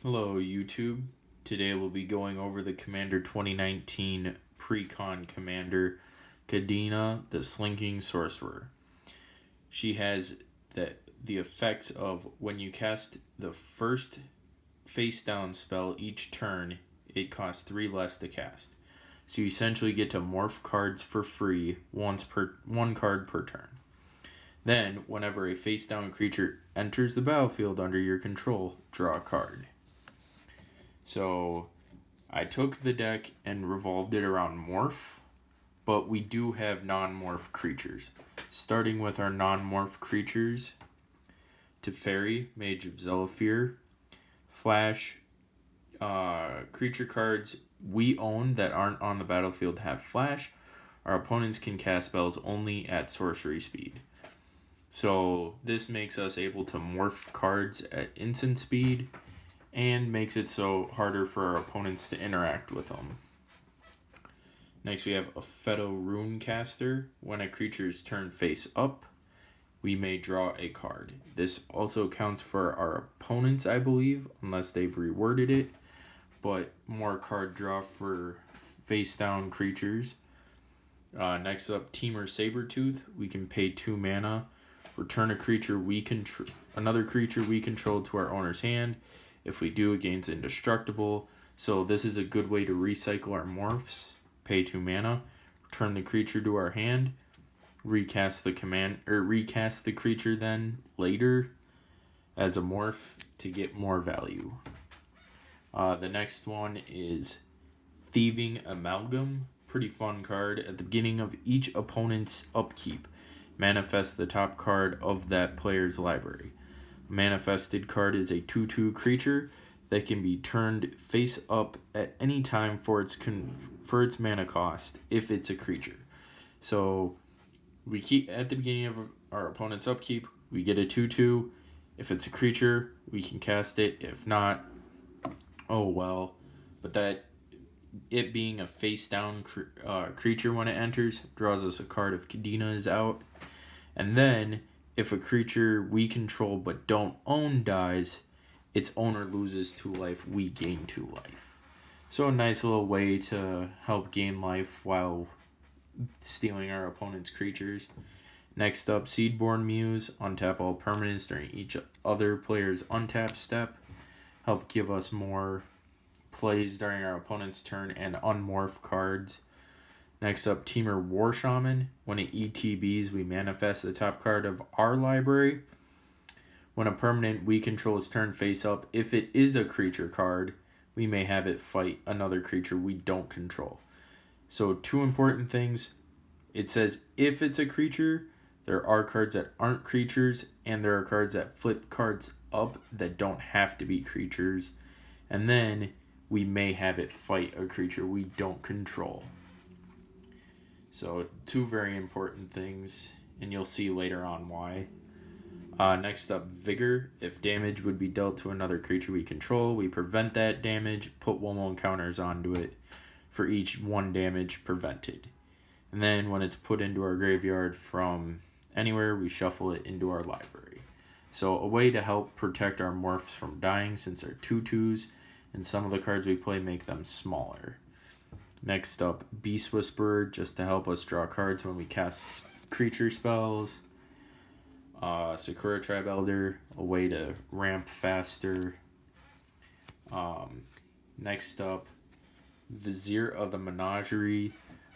Hello YouTube. Today we'll be going over the Commander 2019 Pre-Con Commander, Kadena, the Slinking Sorcerer. She has the effect of when you cast the first face down spell each turn, it costs 3 less to cast. So you essentially get to morph cards for free one card per turn. Then, whenever a face down creature enters the battlefield under your control, draw a card. So I took the deck and revolved it around morph, but we do have non-morph creatures. Starting with our non-morph creatures, Teferi, Mage of Zelafir, Flash, creature cards we own that aren't on the battlefield have flash. Our opponents can cast spells only at sorcery speed. So this makes us able to morph cards at instant speed and makes it so harder for our opponents to interact with them. Next we have a Pheto Runecaster. When a creature is turned face up, we may draw a card. This also counts for our opponents, I believe, unless they've reworded it, but more card draw for face down creatures. Next up, Temur Sabertooth. We can pay 2 mana, return another creature we control to our owner's hand. If we do, it gains indestructible. So this is a good way to recycle our morphs. Pay 2 mana, return the creature to our hand, recast the creature then later as a morph to get more value. The next one is Thieving Amalgam. Pretty fun card. At the beginning of each opponent's upkeep, manifest the top card of that player's library. Manifested card is a 2/2 creature that can be turned face up at any time for its mana cost if it's a creature. So we keep at the beginning of our opponent's upkeep, we get a 2/2. If it's a creature, we can cast it. If not, oh well. But that it being a face down creature when it enters draws us a card if Kadena is out. And then if a creature we control but don't own dies, its owner loses 2 life, we gain 2 life. So a nice little way to help gain life while stealing our opponent's creatures. Next up, Seedborn Muse. Untap all permanents during each other player's untap step. Help give us more plays during our opponent's turn and unmorph cards. Next up, Temur War Shaman. When it ETBs, we manifest the top card of our library. When a permanent we control is turned face up, if it is a creature card, we may have it fight another creature we don't control. So 2 important things. It says if it's a creature, there are cards that aren't creatures, and there are cards that flip cards up that don't have to be creatures. And then we may have it fight a creature we don't control. So 2 very important things, and you'll see later on why. Next up, Vigor. If damage would be dealt to another creature we control, we prevent that damage, put 1/1 counters onto it for each 1 damage prevented. And then when it's put into our graveyard from anywhere, we shuffle it into our library. So a way to help protect our morphs from dying, since they're 2/2s, and some of the cards we play make them smaller. Next up, Beast Whisperer, just to help us draw cards when we cast creature spells. Sakura Tribe Elder, a way to ramp faster. Next up, Vizier of the Menagerie.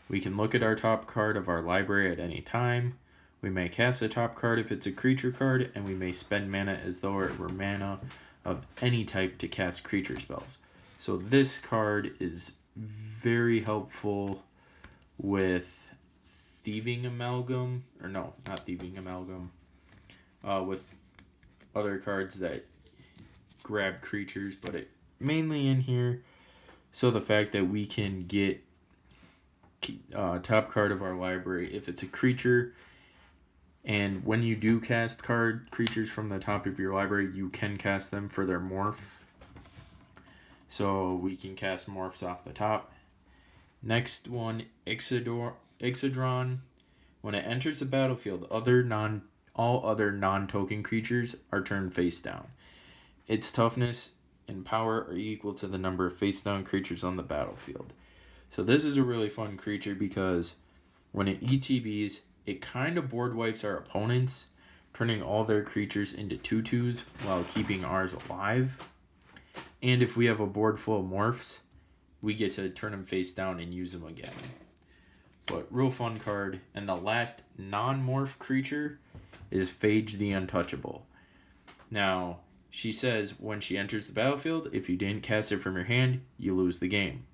We can look at our top card of our library at any time. We may cast the top card if it's a creature card, and we may spend mana as though it were mana of any type to cast creature spells. So this card is very helpful with Thieving Amalgam, or no, not Thieving Amalgam, with other cards that grab creatures, but it mainly in here. So the fact that we can get top card of our library if it's a creature, and when you do cast creatures from the top of your library, you can cast them for their morph. So we can cast morphs off the top. Next one, Ixodron. When it enters the battlefield, all other non-token creatures are turned face down. Its toughness and power are equal to the number of face-down creatures on the battlefield. So this is a really fun creature because when it ETBs, it kind of board wipes our opponents, turning all their creatures into 2/2s while keeping ours alive. And if we have a board full of morphs, we get to turn them face down and use them again. But real fun card. And the last non-morph creature is Phage the Untouchable. Now, she says when she enters the battlefield, if you didn't cast it from your hand, you lose the game.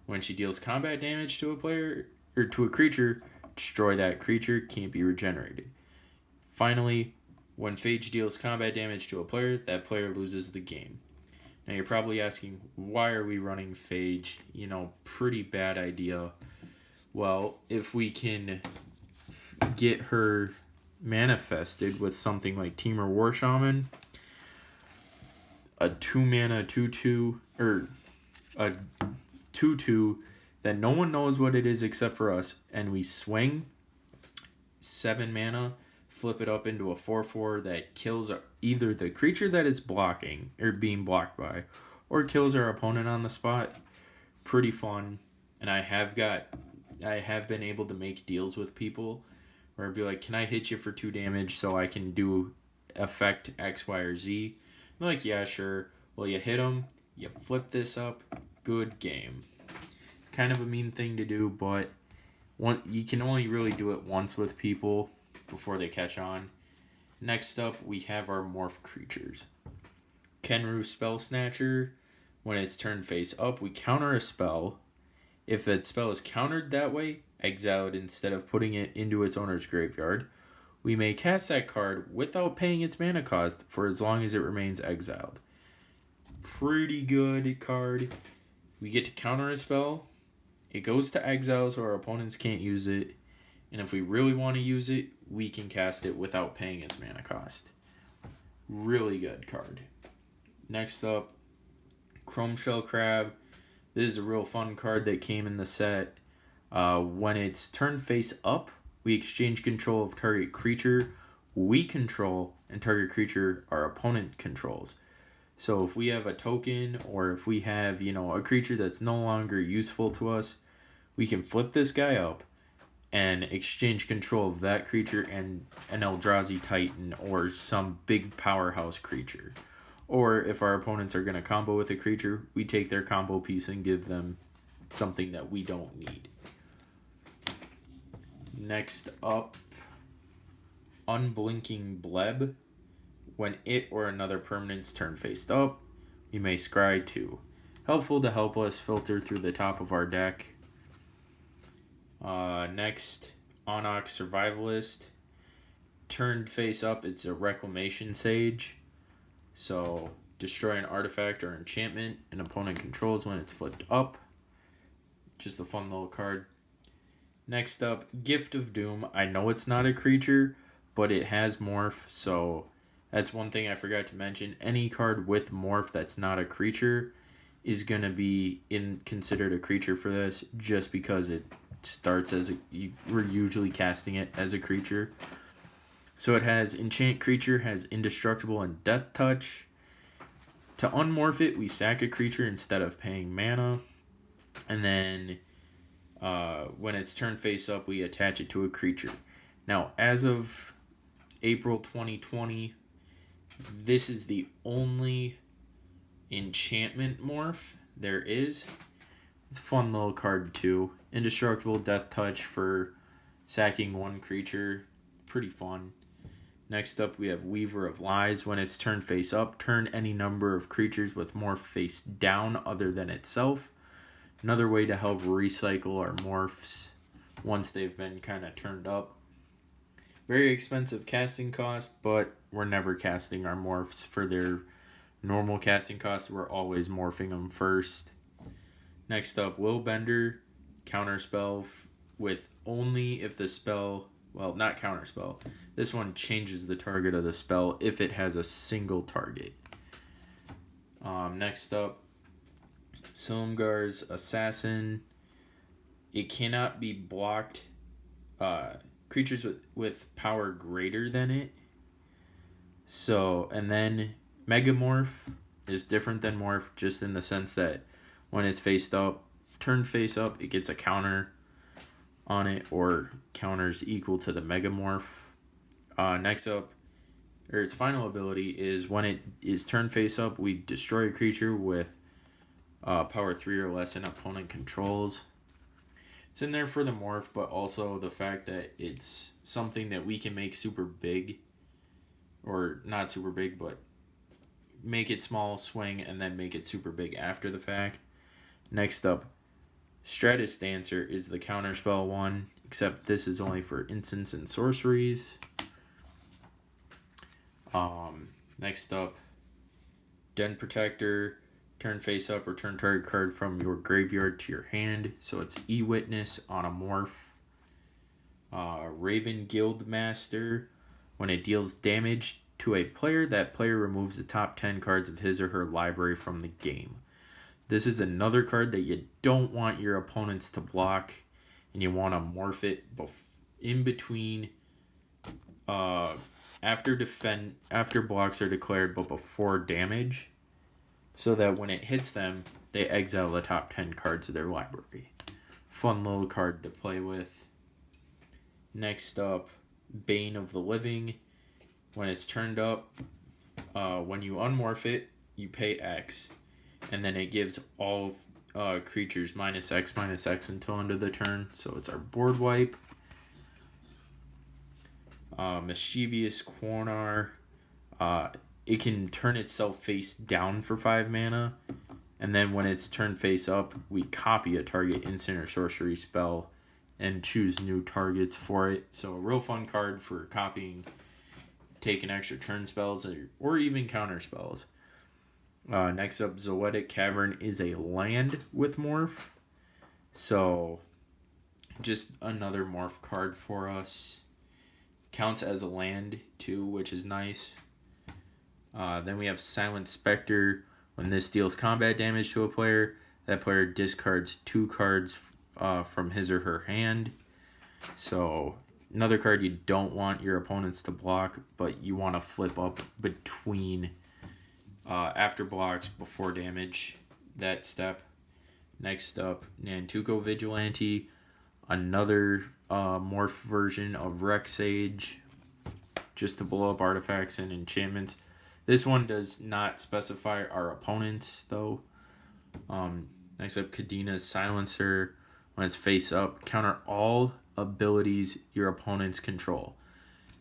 When she deals combat damage to a player or to a creature, destroy that creature, can't be regenerated. Finally, when Phage deals combat damage to a player, that player loses the game. Now you're probably asking, why are we running Phage? Pretty bad idea. Well, if we can get her manifested with something like Temur War Shaman, a 2-mana 2/2, or a 2/2 that no one knows what it is except for us, and we swing 7 mana, flip it up into a 4/4 that kills either the creature that is blocking or being blocked by, or kills our opponent on the spot. Pretty fun. And I have been able to make deals with people where I'd be like, can I hit you for 2 damage so I can do effect X, Y, or Z? I'm like, yeah, sure. Well, you hit them, you flip this up, good game. It's kind of a mean thing to do, but you can only really do it once with people before they catch on. Next up, we have our morph creatures. Kenru Spell Snatcher. When it's turned face up, we counter a spell. If that spell is countered that way, exile it instead of putting it into its owner's graveyard. We may cast that card without paying its mana cost for as long as it remains exiled. Pretty good card. We get to counter a spell. It goes to exile so our opponents can't use it. And if we really want to use it, we can cast it without paying its mana cost. Really good card. Next up, Chrome Shell Crab. This is a real fun card that came in the set. When it's turned face up, we exchange control of target creature we control and target creature our opponent controls. So if we have a token or if we have, a creature that's no longer useful to us, we can flip this guy up and exchange control of that creature and an Eldrazi Titan or some big powerhouse creature. Or if our opponents are going to combo with a creature, we take their combo piece and give them something that we don't need. Next up, Unblinking Bleb. When it or another permanent's turn faced up, we may scry 2. Helpful to help us filter through the top of our deck. Next, Onyx Survivalist. Turned face up, it's a Reclamation Sage. So, destroy an artifact or enchantment an opponent controls when it's flipped up. Just a fun little card. Next up, Gift of Doom. I know it's not a creature, but it has morph, so that's one thing I forgot to mention. Any card with morph that's not a creature is going to be considered a creature for this, just because it starts as we're usually casting it as a creature. So it has enchant creature, has indestructible and death touch. To unmorph it, we sack a creature instead of paying mana. And then when it's turned face up, we attach it to a creature. Now, as of April 2020, this is the only enchantment morph there is. It's a fun little card too. Indestructible death touch for sacking one creature. Pretty fun. Next up, we have Weaver of Lies. When it's turned face up, turn any number of creatures with morph face down other than itself. Another way to help recycle our morphs once they've been kind of turned up. Very expensive casting cost, but we're never casting our morphs for their normal casting cost. We're always morphing them first. Next up, Willbender. Counterspell with only if the spell... Well, not counterspell. This one changes the target of the spell if it has a single target. Next up, Silumgar's Assassin. It cannot be blocked. Creatures with power greater than it. So, and then Megamorph. is different than morph, just in the sense that when it's turned face up, it gets a counter on it, or counters equal to the megamorph. Next up, or its final ability is when it is turned face up, we destroy a creature with power 3 or less and opponent controls. It's in there for the morph, but also the fact that it's something that we can make super big, or not super big, but make it small, swing, and then make it super big after the fact. Next up, Stratus Dancer is the counterspell one, except this is only for instants and sorceries. Next up, Den Protector, turn face up or turn target card from your graveyard to your hand. So it's E-Witness on a morph. Raven Guildmaster, when it deals damage to a player, that player removes the top 10 cards of his or her library from the game. This is another card that you don't want your opponents to block, and you want to morph it in between after blocks are declared but before damage, so that when it hits them, they exile the top 10 cards of their library. Fun little card to play with. Next up, Bane of the Living. When it's turned up, when you unmorph it, you pay X, and then it gives all creatures -X until end of the turn. So it's our board wipe. Mischievous Quonar. It can turn itself face down for 5 mana, and then when it's turned face up, we copy a target instant or sorcery spell and choose new targets for it. So a real fun card for copying, taking extra turn spells, or even counter spells. Next up, Zoetic Cavern is a land with morph. So just another morph card for us. Counts as a land too, which is nice. Then we have Silent Spectre. When this deals combat damage to a player, that player discards 2 cards from his or her hand. So another card you don't want your opponents to block, but you want to flip up between after blocks, before damage, that step. Next up, Nantuko Vigilante, another morph version of Rexage, just to blow up artifacts and enchantments. This one does not specify our opponents, though. Next up, Kadena's Silencer. When it's face up, counter all abilities your opponents control.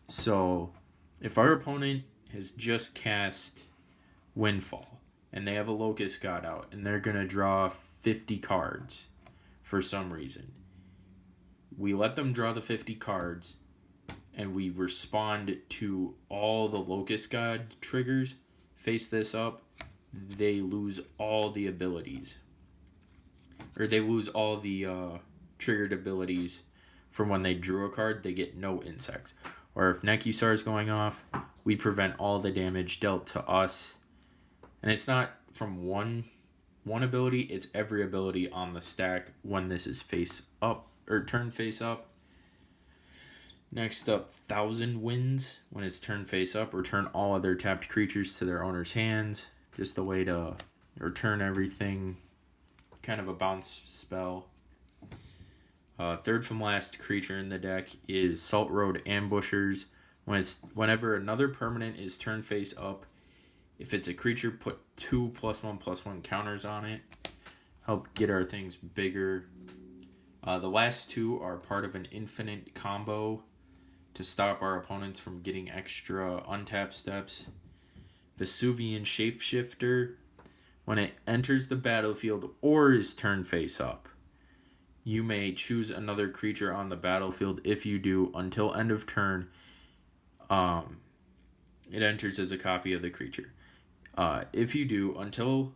So, if our opponent has just cast Windfall, and they have a Locust God out, and they're going to draw 50 cards for some reason, we let them draw the 50 cards, and we respond to all the Locust God triggers. Face this up, they lose all the abilities. Or they lose all the triggered abilities from when they drew a card. They get no insects. Or if Nekusar is going off, we prevent all the damage dealt to us. And it's not from one ability, it's every ability on the stack when this is face up, or turn face up. Next up, Thousand Winds. When it's turned face up, return all other tapped creatures to their owner's hands. Just a way to return everything. Kind of a bounce spell. Third from last creature in the deck is Salt Road Ambushers. Whenever another permanent is turned face up, if it's a creature, put 2 +1/+1 counters on it. Help get our things bigger. The last 2 are part of an infinite combo to stop our opponents from getting extra untap steps. Vesuvian Shapeshifter. When it enters the battlefield or is turned face up, you may choose another creature on the battlefield. If you do, until end of turn, it enters as a copy of the creature. If you do, until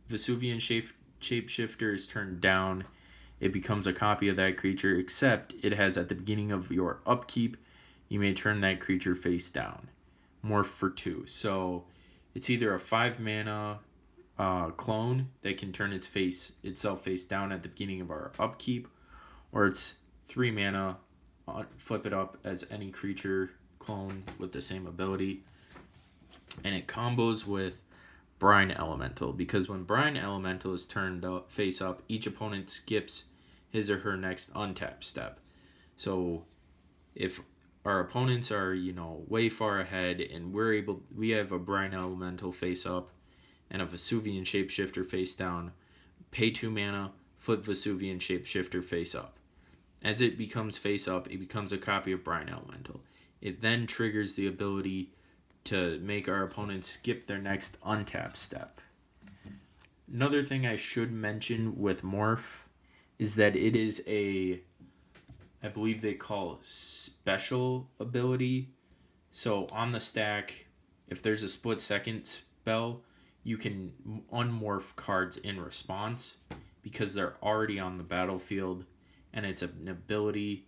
Vesuvian Shapeshifter is turned down, it becomes a copy of that creature, except it has at the beginning of your upkeep, you may turn that creature face down. Morph for 2. So it's either a 5 mana clone that can turn itself face down at the beginning of our upkeep, or it's 3 mana, flip it up as any creature clone with the same ability. And it combos with Brine Elemental, because when Brine Elemental is turned up, face up, each opponent skips his or her next untap step. So if our opponents are, way far ahead and we have a Brine Elemental face up and a Vesuvian Shapeshifter face down, pay 2 mana, flip Vesuvian Shapeshifter face up. As it becomes face up, it becomes a copy of Brine Elemental. It then triggers the ability to make our opponents skip their next untap step. Another thing I should mention with Morph is that it is I believe they call special ability. So on the stack, if there's a split second spell, you can unmorph cards in response because they're already on the battlefield, and it's an ability,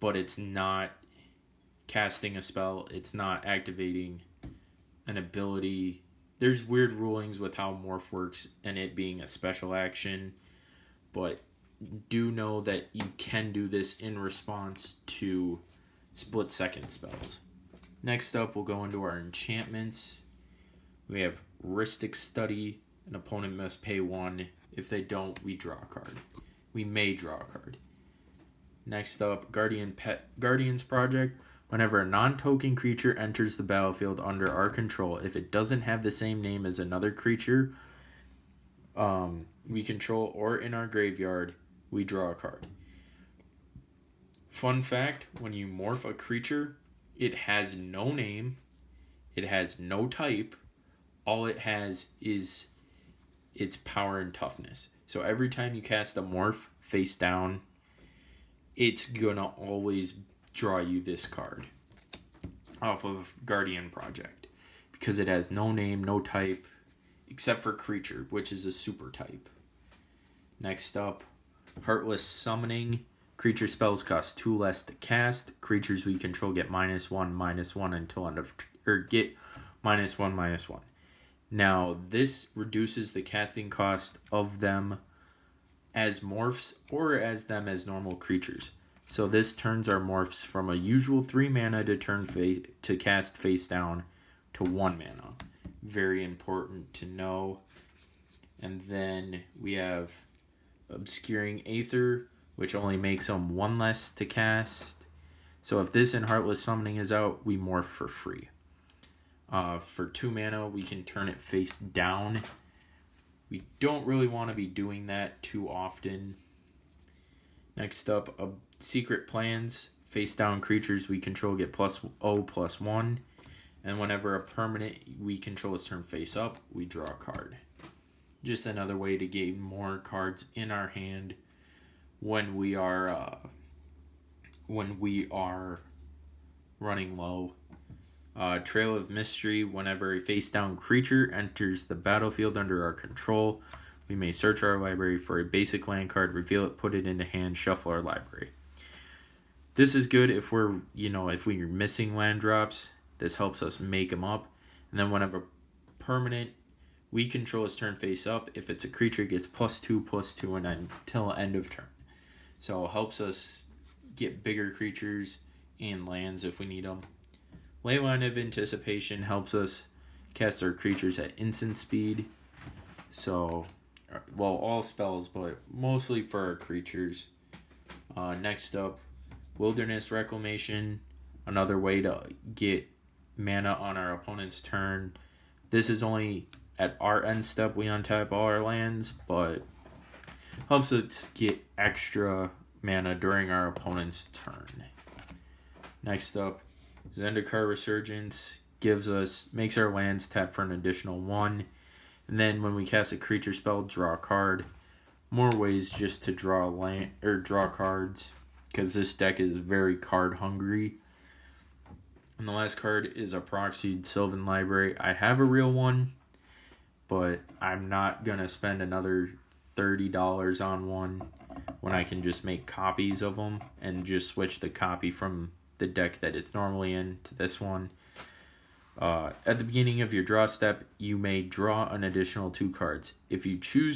but it's not casting a spell, it's not activating an ability. There's weird rulings with how morph works and it being a special action, but do know that you can do this in response to split second spells. Next up, we'll go into our enchantments. We have Rhystic Study. An opponent must pay 1. If they don't, we draw a card. We may draw a card. Next up, Guardian's Project. Whenever a non-token creature enters the battlefield under our control, if it doesn't have the same name as another creature we control or in our graveyard, we draw a card. Fun fact, when you morph a creature, it has no name, it has no type, all it has is its power and toughness. So every time you cast a morph face down, it's gonna always draw you this card off of Guardian Project because it has no name, no type, except for creature, which is a super type. Next up, Heartless Summoning. Creature spells cost 2 less to cast. Creatures we control get -1/-1 until end of get -1/-1. Now this reduces the casting cost of them as morphs or as them as normal creatures. So this turns our morphs from a usual 3 mana to cast face down to 1 mana. Very important to know. And then we have Obscuring Aether, which only makes them 1 less to cast. So if this and Heartless Summoning is out, we morph for free. For 2 mana, we can turn it face down. We don't really want to be doing that too often. Next up, Secret Plans. Face down creatures we control get +0/+1. And whenever a permanent we control is turned face up, we draw a card. Just another way to gain more cards in our hand when we are running low. Trail of Mystery. Whenever a face down creature enters the battlefield under our control, we may search our library for a basic land card, reveal it, put it into hand, shuffle our library. This is good if we're missing land drops. This helps us make them up. And then whenever permanent we control is turned face up, if it's a creature, it gets +2/+2 until end of turn. So it helps us get bigger creatures and lands if we need them. Leyline of Anticipation helps us cast our creatures at instant speed. So, all spells, but mostly for our creatures. Next up, Wilderness Reclamation. Another way to get mana on our opponent's turn. This is only at our end step we untap all our lands, but helps us get extra mana during our opponent's turn. Next up, Zendikar Resurgence makes our lands tap for an additional 1. And then when we cast a creature spell, draw a card. More ways just to draw cards, because this deck is very card hungry. And the last card is a Proxied Sylvan Library. I have a real one, but I'm not going to spend another $30 on one when I can just make copies of them and just switch the copy from the deck that it's normally in to this one. At the beginning of your draw step, you may draw an additional 2 cards. If you do,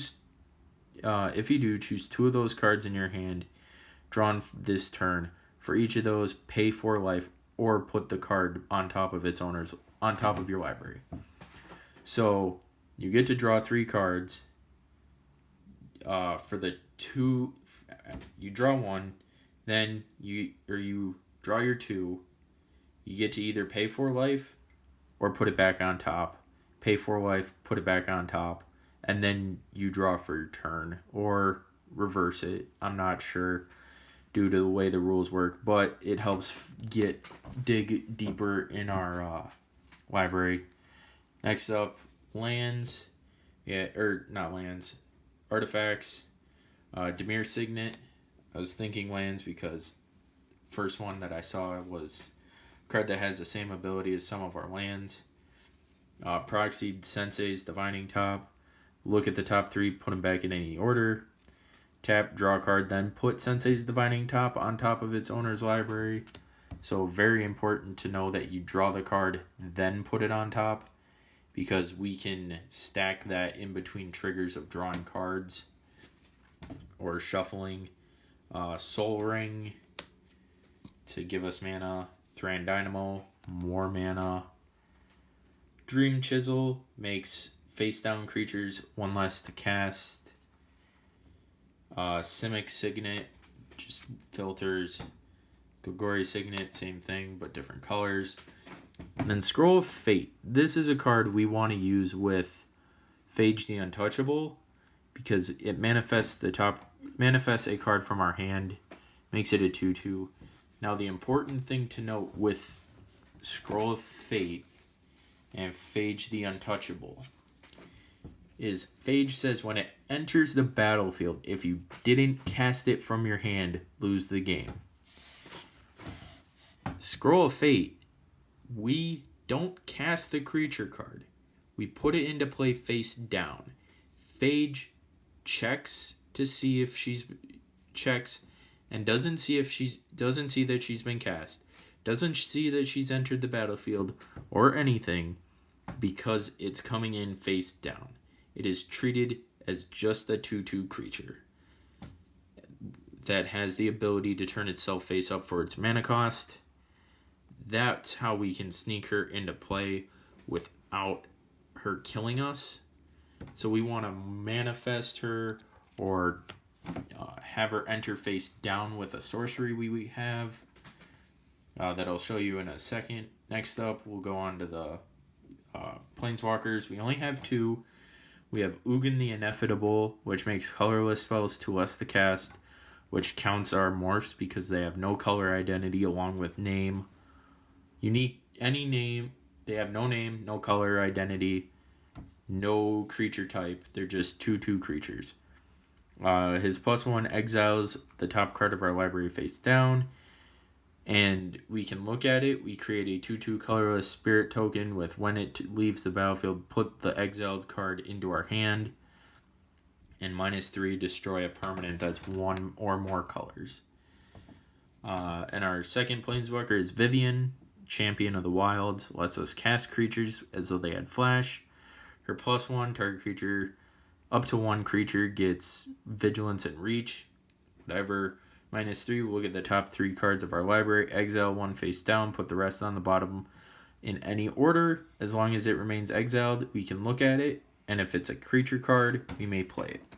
choose 2 of those cards in your hand drawn this turn. For each of those, pay 4 life or put the card on top of its owners on top of your library. So you get to draw 3 cards. For the 2, you draw 1, then you draw your 2. You get to either pay 4 life or put it back on top. Pay 4 life, put it back on top, and then you draw for your turn or reverse it. I'm not sure due to the way the rules work, but it helps dig deeper in our library. Next up, lands. Yeah, or not lands, artifacts. Demir Signet. I was thinking lands because first one that I saw was a card that has the same ability as some of our lands. Proxied Sensei's Divining Top. Look at the top 3, put them back in any order. Tap, draw a card, then put Sensei's Divining Top on top of its owner's library. So very important to know that you draw the card, then put it on top, because we can stack that in between triggers of drawing cards or shuffling. Soul Ring to give us mana. Thran Dynamo, more mana. Dream Chisel makes face-down creatures 1 less to cast. Simic Signet just filters. Gogori Signet, same thing, but different colors. And then Scroll of Fate. This is a card we want to use with Phage the Untouchable because it manifests a card from our hand, makes it a 2/2. Now the important thing to note with Scroll of Fate and Phage the Untouchable is Phage says when it enters the battlefield, if you didn't cast it from your hand, lose the game. Scroll of Fate, we don't cast the creature card. We put it into play face down. Phage checks to see if she's and doesn't see that she's been cast. Doesn't see that she's entered the battlefield or anything because it's coming in face down. It is treated as just a 2/2 creature that has the ability to turn itself face up for its mana cost. That's how we can sneak her into play without her killing us. So we want to manifest her or have her enter face down with a sorcery we have that I'll show you in a second. Next up, we'll go on to the Planeswalkers. We only have 2. We have Ugin the Ineffable, which makes colorless spells 2 less to cast, which counts our morphs because they have no color identity along with name. Unique, any name, they have no name, no color identity, no creature type. They're just 2/2 creatures. His +1 exiles the top card of our library face down, and we can look at it. We create a 2/2 colorless spirit token with when it leaves the battlefield, put the exiled card into our hand, and -3 destroy a permanent that's 1 or more colors. And our second Planeswalker is Vivian, Champion of the Wild, lets us cast creatures as though they had flash. Her +1, target creature, up to 1 creature gets Vigilance and Reach, whatever. -3, we'll look at the top 3 cards of our library, exile 1 face down, put the rest on the bottom in any order. As long as it remains exiled, we can look at it, and if it's a creature card, we may play it.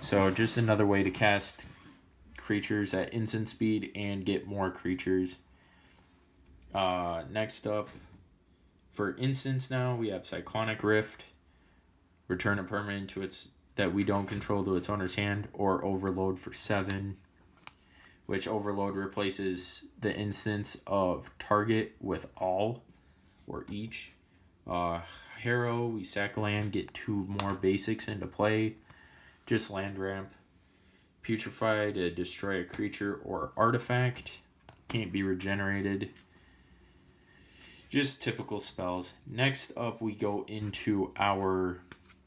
So just another way to cast creatures at instant speed and get more creatures. Next up, for instance now, we have Cyclonic Rift. Return a permanent that we don't control to its owner's hand, or Overload for 7. Which Overload replaces the instance of target with all or each. Harrow, we sack land, get 2 more basics into play. Just land ramp. Putrefy to destroy a creature or artifact. Can't be regenerated. Just typical spells. Next up, we go into our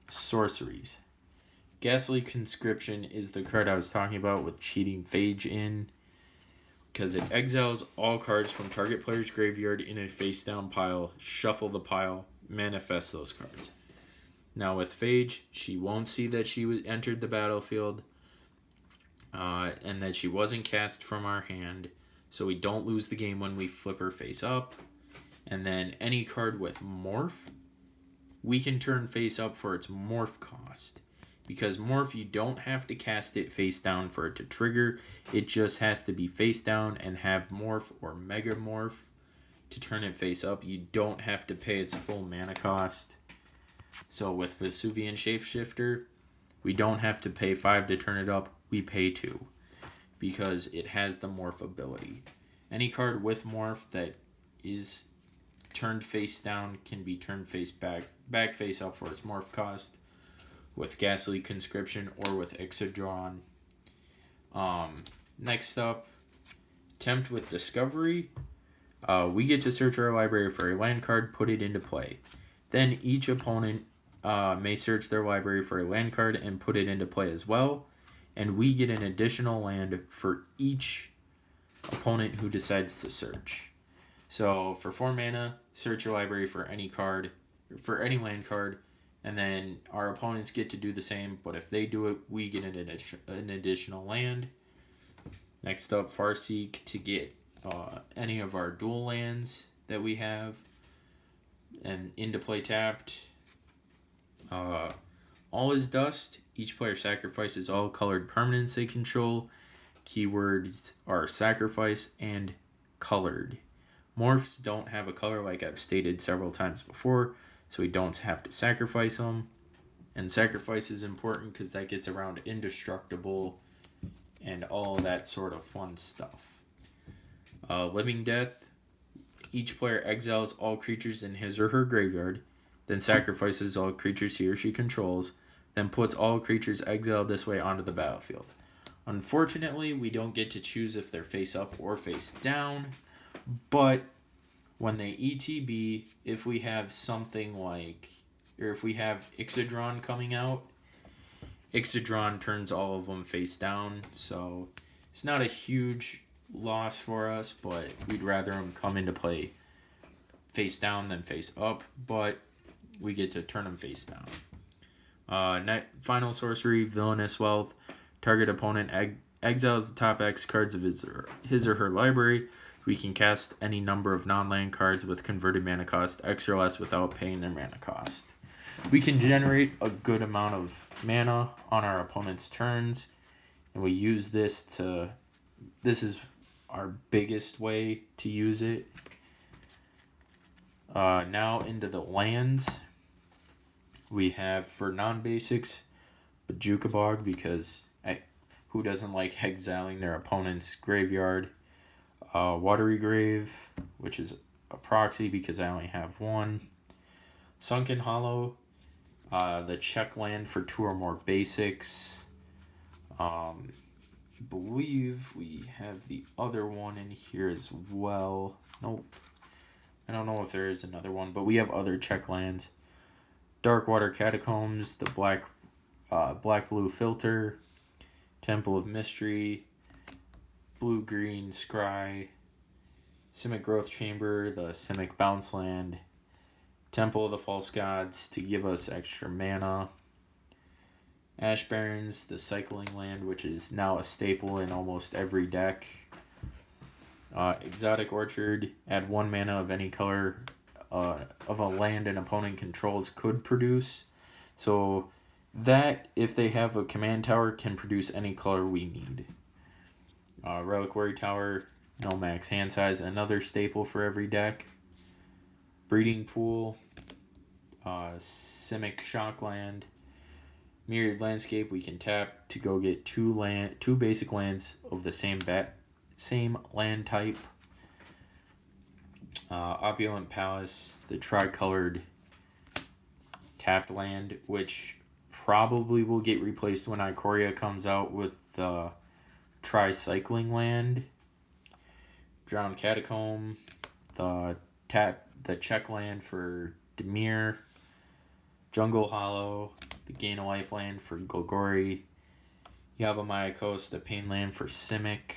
sorceries. Ghastly Conscription is the card I was talking about with cheating Phage in, because it exiles all cards from target player's graveyard in a face-down pile, shuffle the pile, manifest those cards. Now with Phage, she won't see that she entered the battlefield and that she wasn't cast from our hand, so we don't lose the game when we flip her face up. And then any card with morph we can turn face up for its morph cost. Because morph, you don't have to cast it face down for it to trigger. It just has to be face down and have morph or mega morph to turn it face up. You don't have to pay its full mana cost. So with Vesuvian Shapeshifter, we don't have to pay 5 to turn it up. We pay 2 because it has the morph ability. Any card with morph that is turned face down can be turned face back face up for its morph cost. With Ghastly Conscription or with Ixodron. Next up, Tempt with Discovery. We get to search our library for a land card, put it into play. Then each opponent may search their library for a land card and put it into play as well. And we get an additional land for each opponent who decides to search. So for 4 mana, search your library for any card, for any land card. And then our opponents get to do the same, but if they do it, we get an additional land. Next up, Farseek to get any of our dual lands that we have and into play tapped. All is Dust. Each player sacrifices all colored permanents they control. Keywords are sacrifice and colored. Morphs don't have a color like I've stated several times before, so we don't have to sacrifice them. And sacrifice is important because that gets around indestructible and all that sort of fun stuff. Living Death. Each player exiles all creatures in his or her graveyard, then sacrifices all creatures he or she controls, then puts all creatures exiled this way onto the battlefield. Unfortunately, we don't get to choose if they're face up or face down, but when they ETB, if we have something like, or if we have Ixodron coming out, Ixodron turns all of them face down, so it's not a huge loss for us, but we'd rather them come into play face down than face up, but we get to turn them face down. Final sorcery, Villainous Wealth. Target opponent exiles the top X cards of his or her library. We can cast any number of non-land cards with converted mana cost X or less without paying their mana cost. We can generate a good amount of mana on our opponent's turns, and we use this to... This is our biggest way to use it. Now into the lands. We have, for non-basics, Bajukabog, because who doesn't like exiling their opponent's graveyard? Watery Grave, which is a proxy because I only have one. Sunken Hollow, the check land for 2 or more basics. I believe we have the other one in here as well. Nope. I don't know if there is another one, but we have other check lands. Darkwater Catacombs, the black-blue filter, Temple of Mystery, blue-green scry, Simic Growth Chamber, the Simic bounce land, Temple of the False Gods to give us extra mana, Ash Barrens, the cycling land, which is now a staple in almost every deck, Exotic Orchard, add 1 mana of any color of a land an opponent controls could produce. So that, if they have a command tower, can produce any color we need. Reliquary Tower, no max hand size, another staple for every deck. Breeding Pool, Simic Shockland, Myriad Landscape, we can tap to go get 2 basic lands of the same land type. Opulent Palace, the tricolored tapped land, which probably will get replaced when Ikoria comes out with the tricycling land. Drowned Catacomb, the check land for Dimir. Jungle Hollow, the gain a life land for Golgori. Yavimaya Coast, the pain land for Simic.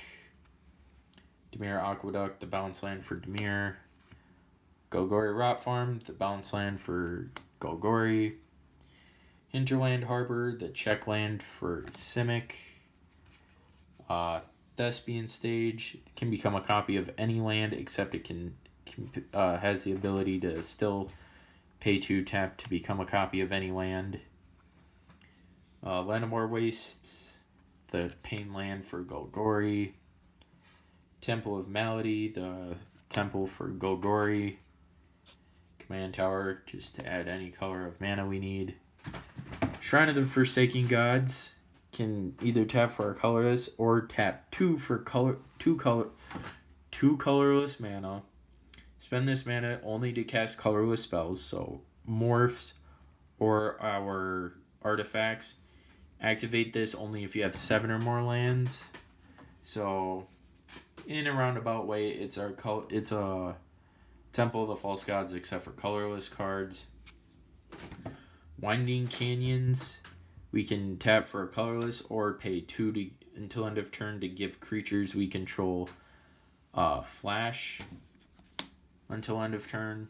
Dimir Aqueduct, the bounce land for Dimir. Golgori Rot Farm, the bounce land for Golgori. Hinterland Harbor, the check land for Simic. Thespian Stage can become a copy of any land, except it has the ability to still Pay 2, tap to become a copy of any land. Lanamore Wastes, the Pain land for Golgori. Temple of Malady, the temple for Golgori. Command Tower, just to add any color of mana we need. Shrine of the Forsaken Gods, can either tap for a colorless or tap 2 for two colorless mana. Spend this mana only to cast colorless spells, so morphs or our artifacts. Activate this only if you have 7 or more lands. So, in a roundabout way, it's a Temple of the False Gods except for colorless cards. Winding Canyons, we can tap for a colorless or pay 2 until end of turn to give creatures we control flash until end of turn.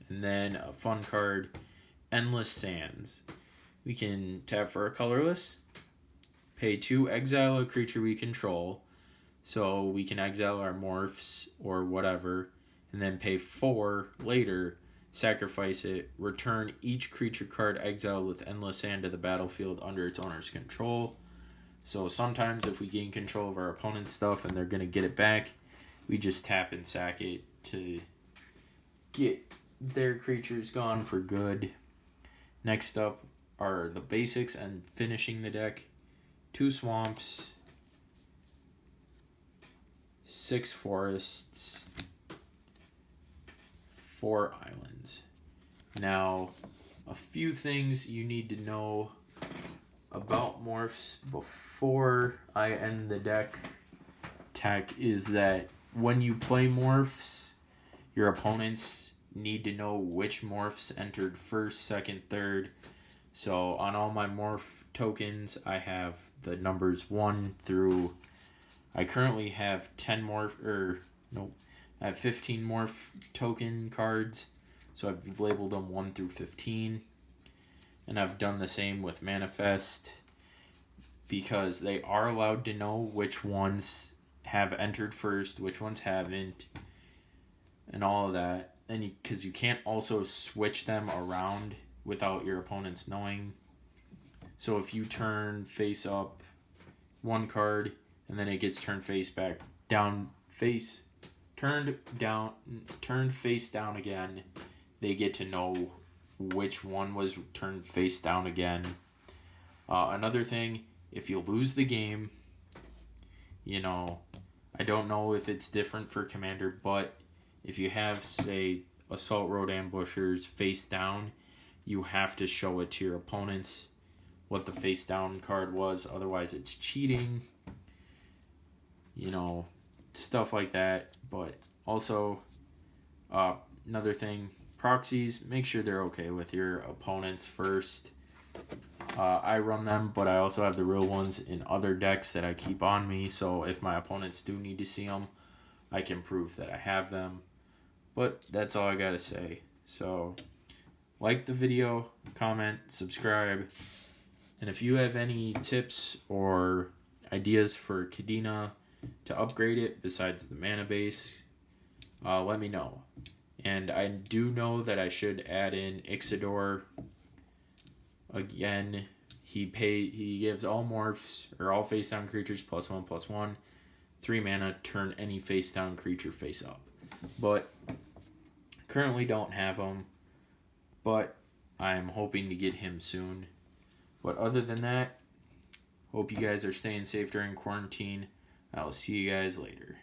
And then a fun card, Endless Sands. We can tap for a colorless, pay 2, exile a creature we control, so we can exile our morphs or whatever, and then pay 4 later, sacrifice it, return each creature card exiled with Endless Sand to the battlefield under its owner's control. So sometimes if we gain control of our opponent's stuff and they're going to get it back, we just tap and sack it to get their creatures gone for good. Next up are the basics and finishing the deck. 2 swamps, 6 forests, 4 islands. Now, a few things you need to know about morphs before I end the deck tech is that when you play morphs, your opponents need to know which morphs entered first, second, third. So on all my morph tokens, I have the numbers 1 through, I currently have 15 morph token cards. So I've labeled them 1 through 15. And I've done the same with Manifest because they are allowed to know which ones have entered first, which ones haven't, and all of that. And because you can't also switch them around without your opponents knowing. So if you turn face up one card and then it gets turned face down again, they get to know which one was turned face down again. Another thing, if you lose the game, I don't know if it's different for Commander, but if you have, say, Assault Road Ambushers face down, you have to show it to your opponents what the face down card was, otherwise it's cheating. Stuff like that. But also, another thing, proxies, make sure they're okay with your opponents first. I run them, but I also have the real ones in other decks that I keep on me, so if my opponents do need to see them, I can prove that I have them. But that's all I gotta say. So, like the video, comment, subscribe, and if you have any tips or ideas for Kadena to upgrade it besides the mana base, let me know. And I do know that I should add in Ixidor. Again, he gives all morphs or all face down creatures +1/+1, 3 mana, turn any face down creature face up. But currently don't have him, but I'm hoping to get him soon. But other than that, hope you guys are staying safe during quarantine. I'll see you guys later.